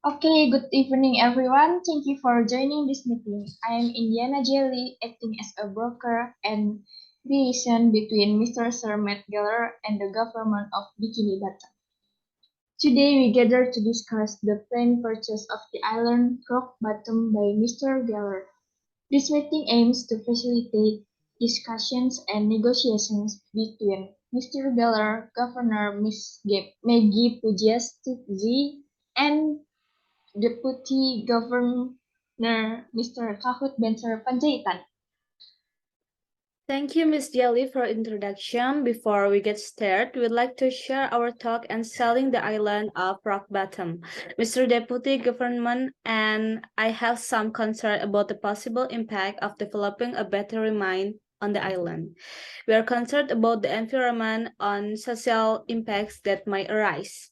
Okay, good evening, everyone. Thank you for joining this meeting. I am Indiana Jelly, acting as a broker and liaison between Mr. Sir Matt Geller and the government of Bikini Bottom. Today, we gather to discuss the planned purchase of the island Rock Bottom by Mr. Geller. This meeting aims to facilitate discussions and negotiations between Mr. Geller, Governor Ms. Megi Pujiastuti, and Deputy Governor Mr. Kahut Benser Panjaitan. Thank you, Ms. Jelly, for introduction. Before we get started, we'd like to share our talk on selling the island of Rock Bottom. Mr. Deputy Government and I have some concern about the possible impact of developing a battery mine on the island. We are concerned about the environment and social impacts that might arise.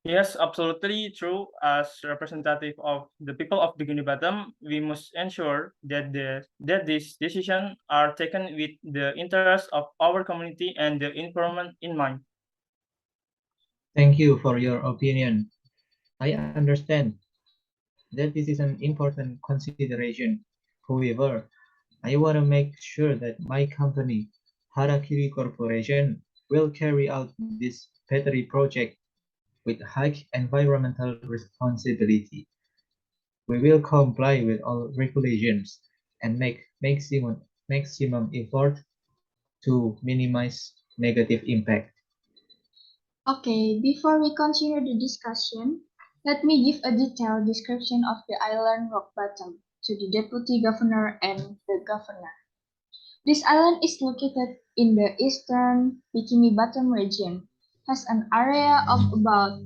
Yes, absolutely true. As representative of the people of Bikini Bottom, we must ensure that these decisions are taken with the interest of our community and the environment in mind. Thank you for your opinion. I understand that this is an important consideration. However, I want to make sure that my company, Harakiri Corporation, will carry out this battery project with high environmental responsibility. We will comply with all regulations and make maximum effort to minimize negative impact. Okay, before we continue the discussion, let me give a detailed description of the island Rock Bottom to the Deputy Governor and the Governor. This island is located in the eastern Bikini Bottom region, has an area of about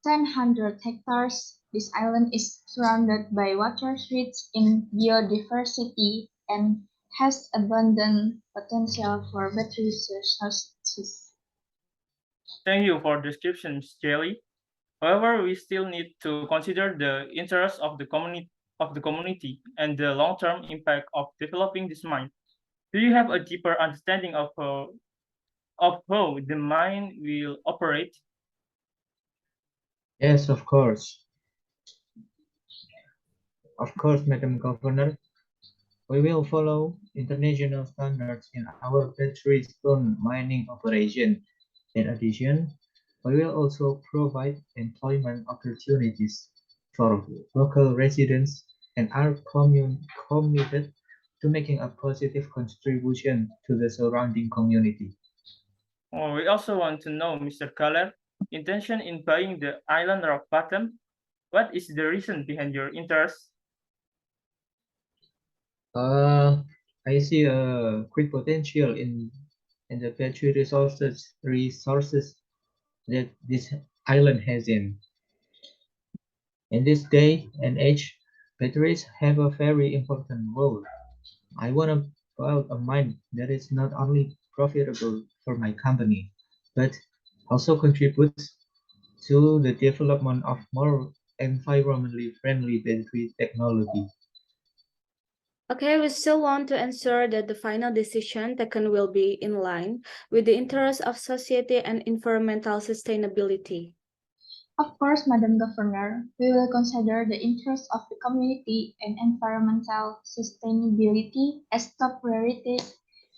1,000 hectares. This island is surrounded by waters rich in biodiversity and has abundant potential for battery sources. Thank you for the description, Ms. Jelly. However, we still need to consider the interest of the community and the long-term impact of developing this mine. Do you have a deeper understanding of how the mine will operate? Yes, of course. Of course, Madam Governor, we will follow international standards in our battery stone mining operation. In addition, we will also provide employment opportunities for local residents and are committed to making a positive contribution to the surrounding community. We also want to know, Mr. Keller, intention in buying the island rock bottom. What is the reason behind your interest? I see a great potential in the battery resources that this island has in this day and age. Batteries have a very important role. I want to build a mine that is not only profitable for my company, but also contributes to the development of more environmentally friendly battery technology. Okay, we still want to ensure that the final decision taken will be in line with the interests of society and environmental sustainability. Of course, Madam Governor, we will consider the interests of the community and environmental sustainability as top priority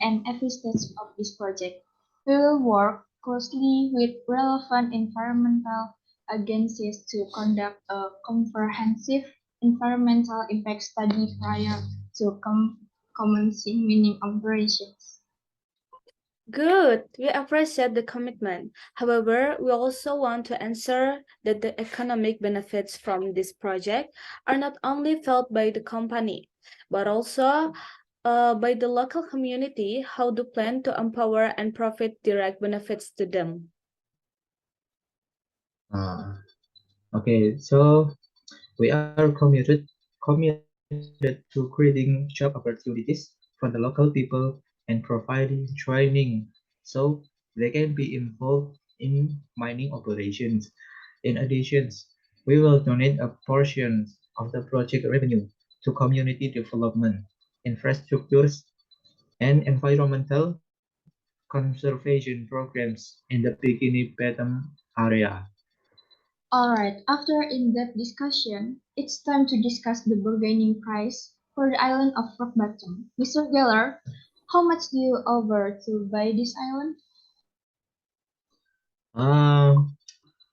and every stage of this project. We will work closely with relevant environmental agencies to conduct a comprehensive environmental impact study prior to commencing mining operations. Good, we appreciate the commitment. However, we also want to ensure that the economic benefits from this project are not only felt by the company, but also by the local community. How do plan to empower and profit direct benefits to them? Okay, so we are committed to creating job opportunities for the local people and providing training so they can be involved in mining operations. In addition, we will donate a portion of the project revenue to community development, infrastructures, and environmental conservation programs in the Bikini Bottom area. Alright, after in-depth discussion, it's time to discuss the bargaining price for the island of Rock Bottom. Mr. Geller, how much do you offer to buy this island?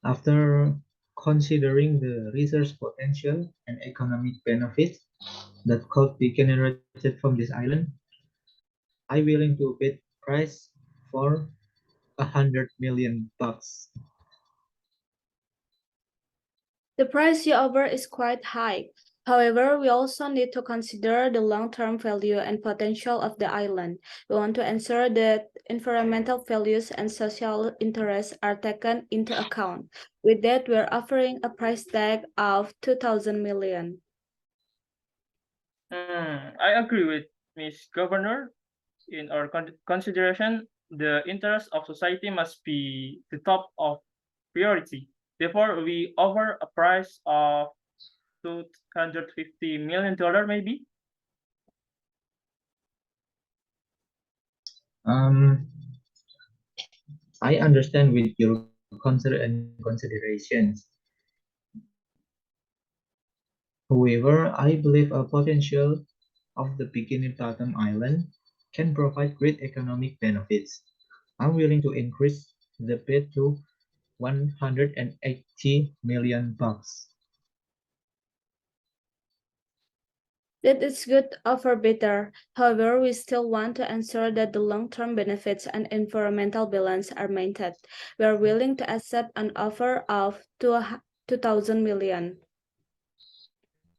After considering the research potential and economic benefits that could be generated from this island, I'm willing to bid price for $100 million. The price you offer is quite high. However, we also need to consider the long-term value and potential of the island. We want to ensure that environmental values and social interests are taken into account. With that, we're offering a price tag of 2,000 million. I agree with Ms. Governor. In our consideration, the interest of society must be the top of priority. Therefore, we offer a price of $250 million, maybe. Um, I understand with your concern and considerations. However, I believe a potential of the Bikini Bottom Island can provide great economic benefits. I'm willing to increase the bid to $180 million. That is good offer better. However, we still want to ensure that the long-term benefits and environmental balance are maintained. We are willing to accept an offer of 2,000 million.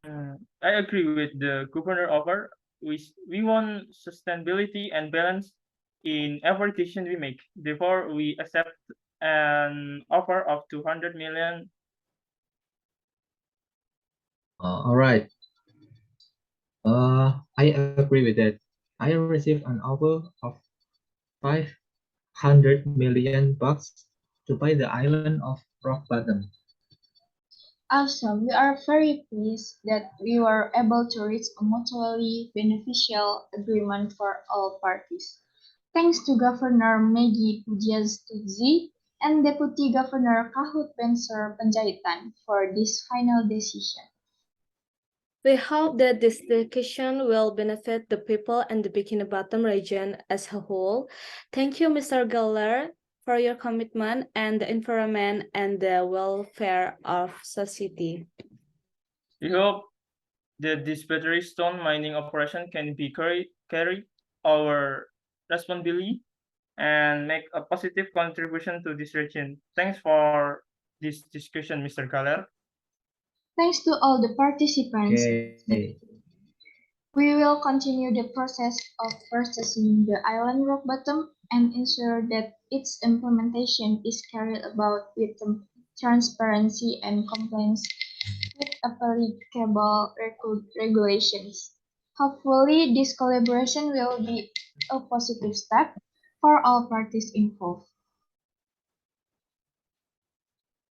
I agree with the governor offer. We want sustainability and balance in every decision we make. Therefore, we accept an offer of 200 million. All right. I agree with that. I received an offer of $500 million to buy the island of Rock Bottom. Awesome, we are very pleased that we were able to reach a mutually beneficial agreement for all parties. Thanks to Governor Megi Pujiastuti and Deputy Governor Kahut Pensar Panjaitan for this final decision. We hope that this decision will benefit the people and the Bikini Bottom region as a whole. Thank you, Mr. Geller, for your commitment and the environment and the welfare of society. We hope that this battery stone mining operation can be carried our responsibility and make a positive contribution to this region. Thanks for this discussion, Mr. Galler. Thanks to all the participants. Okay. We will continue the process of purchasing the island rock bottom and ensure that its implementation is carried out with transparency and compliance with applicable regulations. Hopefully, this collaboration will be a positive step for all parties involved.